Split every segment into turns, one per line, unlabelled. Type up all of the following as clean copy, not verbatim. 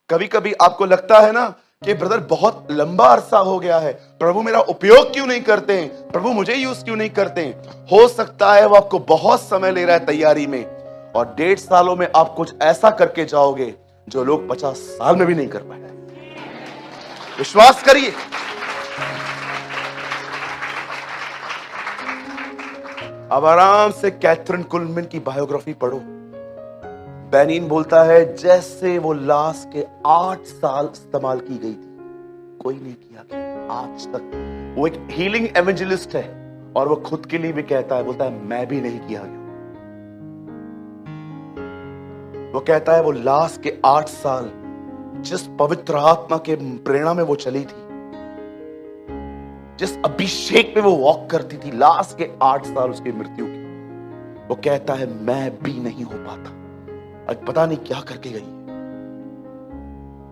कभी कभी आपको लगता है ना कि ब्रदर बहुत लंबा अरसा हो गया है, प्रभु मेरा उपयोग क्यों नहीं करते हैं, प्रभु मुझे यूज क्यों नहीं करते हैं। हो सकता है वो आपको बहुत समय ले रहा है तैयारी में, और 1.5 सालों में आप कुछ ऐसा करके जाओगे जो लोग 50 साल में भी नहीं कर पाए। विश्वास करिए। अब आराम से कैथरीन कुलमैन की बायोग्राफी पढ़ो। बेनिन बोलता है जैसे वो लाश के 8 साल इस्तेमाल की गई थी, कोई नहीं किया गया आज तक। वो एक हीलिंग एवेंजलिस्ट है और वो खुद के लिए भी कहता है, बोलता है मैं भी नहीं किया गया। वो कहता है वो लाश के 8 साल जिस पवित्र आत्मा के प्रेरणा में वो चली थी, जिस अभिषेक में वो वॉक करती थी, लास्ट के 8 साल उसकी मृत्यु की, वो कहता है मैं भी नहीं हो पाता। आज पता नहीं क्या करके गई।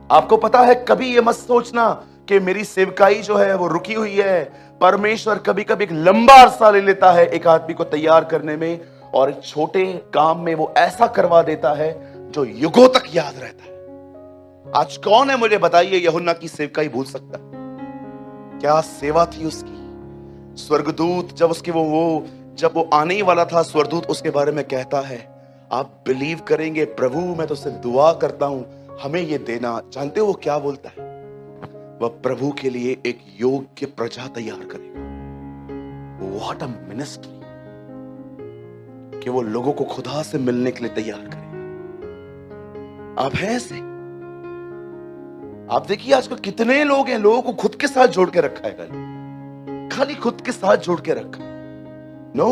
आपको पता है, कभी ये मत सोचना कि मेरी सेवकाई जो है वो रुकी हुई है। परमेश्वर कभी कभी एक लंबा अरसा ले लेता है एक आदमी को तैयार करने में, और एक छोटे काम में वो ऐसा करवा देता है जो युगों तक याद रहता है। आज कौन है मुझे बताइए यूहन्ना की सेवकाई भूल सकता है? क्या सेवा थी उसकी। स्वर्गदूत जब उसके जब वो आने ही वाला था, स्वर्गदूत उसके बारे में कहता है, आप बिलीव करेंगे प्रभु मैं तुझसे दुआ करता हूं हमें ये देना। जानते हो वो क्या बोलता है? वह प्रभु के लिए एक योग्य प्रजा तैयार करेगा। व्हाट अ मिनिस्ट्री, कि वो लोगों को खुदा से मिलने के लिए तैयार करेगा। आप हैं ऐसे? आप देखिए आजकल कितने लोग हैं, लोगों को खुद के साथ जोड़ के रखा है, खाली खुद के साथ जोड़ के रखा। नो,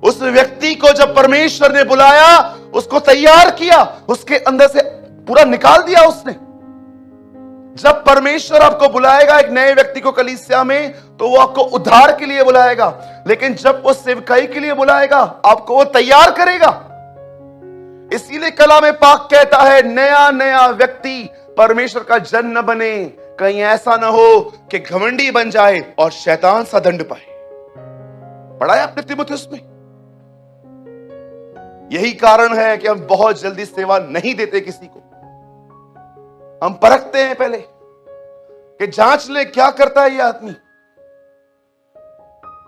उस व्यक्ति को जब परमेश्वर ने बुलाया, उसको तैयार किया, उसके अंदर से पूरा निकाल दिया उसने। जब परमेश्वर आपको बुलाएगा एक नए व्यक्ति को कलीसिया में, तो वो आपको उद्धार के लिए बुलाएगा, लेकिन जब वो सेवकाई के लिए बुलाएगा आपको वो तैयार करेगा। इसीलिए कलाम पाक कहता है नया नया व्यक्ति परमेश्वर का जन न बने, कहीं ऐसा ना हो कि घमंडी बन जाए और शैतान सा दंड पाए। पढ़ा है आपने तीमुथियुस में? यही कारण है कि हम बहुत जल्दी सेवा नहीं देते किसी को। हम परखते हैं पहले कि जांच ले क्या करता है ये आदमी।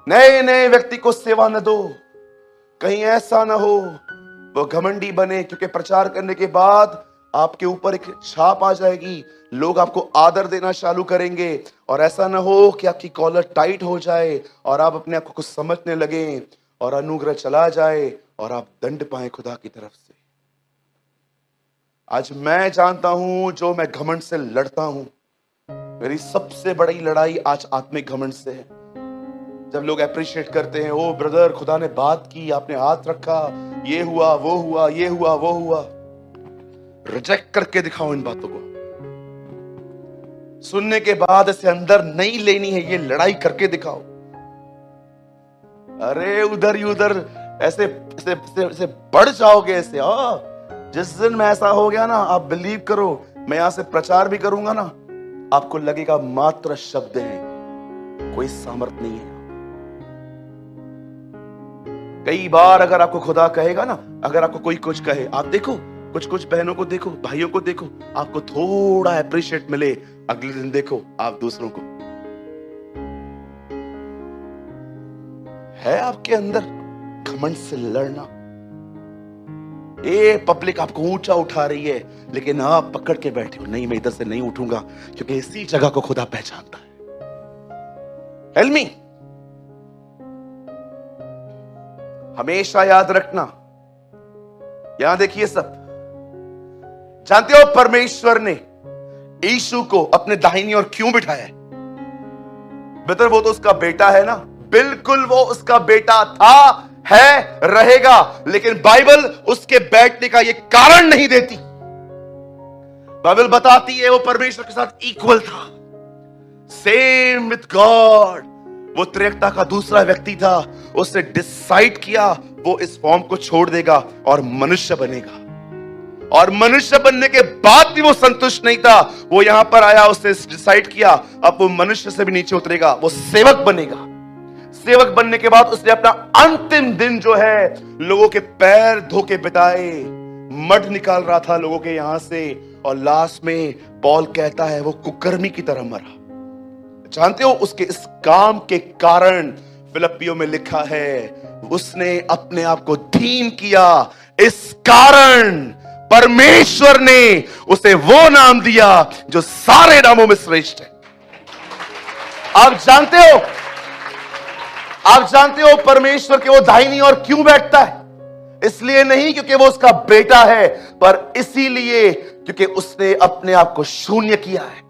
नए नए व्यक्ति को सेवा न दो, कहीं ऐसा ना हो वो घमंडी बने, क्योंकि प्रचार करने के बाद आपके ऊपर एक छाप आ जाएगी, लोग आपको आदर देना चालू करेंगे, और ऐसा ना हो कि आपकी कॉलर टाइट हो जाए और आप अपने आप को कुछ समझने लगे और अनुग्रह चला जाए और आप दंड पाए खुदा की तरफ से। आज मैं जानता हूं जो मैं घमंड से लड़ता हूं, मेरी सबसे बड़ी लड़ाई आज आत्मिक घमंड से है। जब लोग अप्रिशिएट करते हैं, ओ ब्रदर खुदा ने बात की, आपने हाथ रखा, ये हुआ वो हुआ, ये हुआ वो हुआ, रिजेक्ट करके दिखाओ इन बातों को। सुनने के बाद इसे अंदर नहीं लेनी है, ये लड़ाई करके दिखाओ। अरे उधर ही उधर ऐसे बढ़ जाओगे ऐसे। जिस दिन में ऐसा हो गया ना, आप बिलीव करो, मैं यहां से प्रचार भी करूंगा ना, आपको लगेगा मात्र शब्द है, कोई सामर्थ नहीं है। कई बार अगर आपको खुदा कहेगा ना, अगर आपको कोई कुछ कहे, आप देखो कुछ बहनों को देखो, भाइयों को देखो, आपको थोड़ा अप्रिशिएट मिले, अगले दिन देखो आप दूसरों को। है आपके अंदर घमंड से लड़ना? ये पब्लिक आपको ऊंचा उठा रही है, लेकिन आप पकड़ के बैठे हो, नहीं मैं इधर से नहीं उठूंगा, क्योंकि इसी जगह को खुदा पहचानता है। Help me. हमेशा याद रखना, यहां देखिए सब जानते हो परमेश्वर ने यीशु को अपने दाहिनी ओर क्यों बिठाया है? बेहतर वो तो उसका बेटा है ना, बिल्कुल वो उसका बेटा था, है, रहेगा, लेकिन बाइबल उसके बैठने का ये कारण नहीं देती। बाइबल बताती है वो परमेश्वर के साथ इक्वल था, सेम विद गॉड। वो त्रिएकता का दूसरा व्यक्ति था, उसने डिसाइड किया वो इस फॉर्म को छोड़ देगा और मनुष्य बनेगा, और मनुष्य बनने के बाद भी वो संतुष्ट नहीं था, वो यहां पर आया, उसने डिसाइड किया अब वो मनुष्य से भी नीचे उतरेगा, वो सेवक बनेगा। सेवक बनने के बाद उसने अपना अंतिम दिन जो है लोगों के पैर धो के बिताए, मड निकाल रहा था लोगों के यहां से, और लास्ट में पॉल कहता है वो कुकर्मी की तरह मरा। जानते हो उसके इस काम के कारण फिलिप्पियों में लिखा है उसने अपने आप को दीन किया, इस कारण परमेश्वर ने उसे वो नाम दिया जो सारे नामों में श्रेष्ठ है। आप जानते हो परमेश्वर के वो दाहिनी ओर क्यों बैठता है? इसलिए नहीं क्योंकि वो उसका बेटा है, पर इसीलिए क्योंकि उसने अपने आप को शून्य किया है।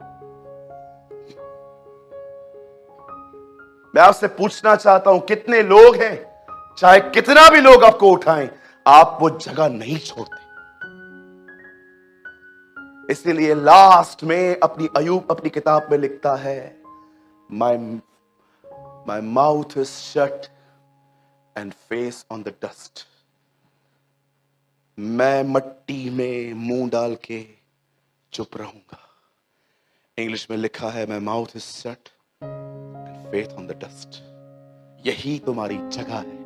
मैं आपसे पूछना चाहता हूं, कितने लोग हैं, चाहे कितना भी लोग आपको उठाएं, आप वो जगह नहीं छोड़ते। इसीलिए लास्ट में अय्यूब अपनी किताब में लिखता है, My mouth is shut and face on the dust. मैं मट्टी में मुंह डाल के चुप रहूंगा। इंग्लिश में लिखा है My mouth is shut and face on the dust. यही तुम्हारी जगह है।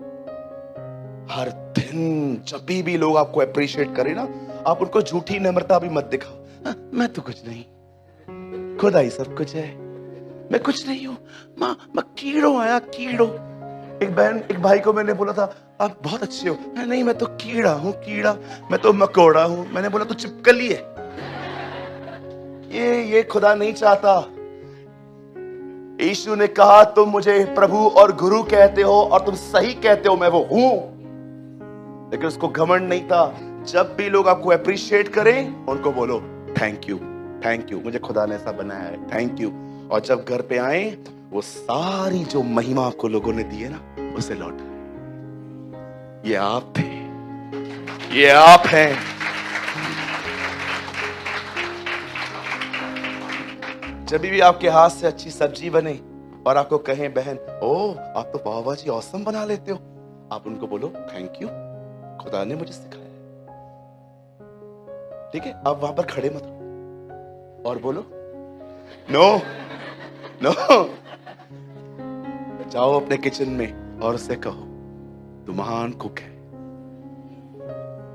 हर दिन जब भी लोग आपको अप्रिशिएट करें ना, आप उनको झूठी नम्रता भी मत दिखाओ। मैं तो कुछ नहीं, खुदा ही सब कुछ है, मैं कुछ नहीं हूं, मैं कीड़ो आया कीड़ो। एक भाई को मैंने बोला था आप बहुत अच्छे हो, नहीं मैं तो कीड़ा हूं, कीड़ा, मैं तो मकोड़ा हूं। मैंने बोला तो चिपकली है। ये खुदा नहीं चाहता। यीशु ने कहा तुम मुझे प्रभु और गुरु कहते हो और तुम सही कहते हो, मैं वो हूं। लेकिन उसको घमंड नहीं था। जब भी लोग आपको अप्रिशिएट करें उनको बोलो थैंक यू, थैंक यू, मुझे खुदा ने ऐसा बनाया है, थैंक यू। और जब घर पे आए वो सारी जो महिमा आपको लोगों ने दी है ना, उसे लौट। ये आप थे, ये आप हैं। जब भी आपके हाथ से अच्छी सब्जी बने और आपको कहें बहन ओ आप तो पाव भाजी औसम बना लेते हो, आप उनको बोलो थैंक यू, खुदा ने मुझे सिखाया। ठीक है, आप वहां पर खड़े मत रहो और बोलो नो नो। जाओ अपने किचन में और उसे कहो तू महान कुक है।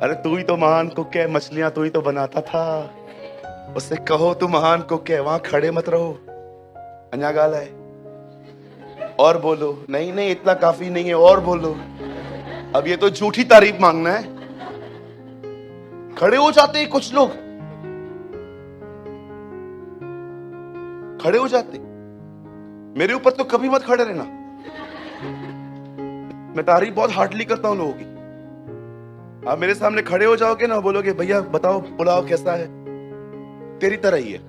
अरे तू ही तो महान कुक है, मछलियां तू ही तो बनाता था। उससे कहो तू महान कुक है, वहां खड़े मत रहो। अन्या गाल है और बोलो नहीं नहीं इतना काफी नहीं है, और बोलो। अब ये तो झूठी तारीफ मांगना है। खड़े हो जाते हैं कुछ लोग, खड़े हो जाते। मेरे ऊपर तो कभी मत खड़े रहना। मैं तारीफ बहुत हार्डली करता हूं लोगों की। आप मेरे सामने खड़े हो जाओगे ना, बोलोगे भैया बताओ पुलाव कैसा है, तेरी तरह ही है,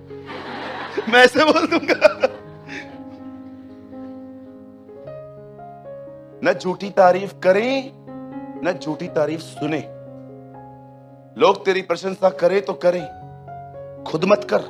मैं ऐसे बोल दूंगा। न झूठी तारीफ करें न झूठी तारीफ सुने। लोग तेरी प्रशंसा करें तो करें, खुद मत कर।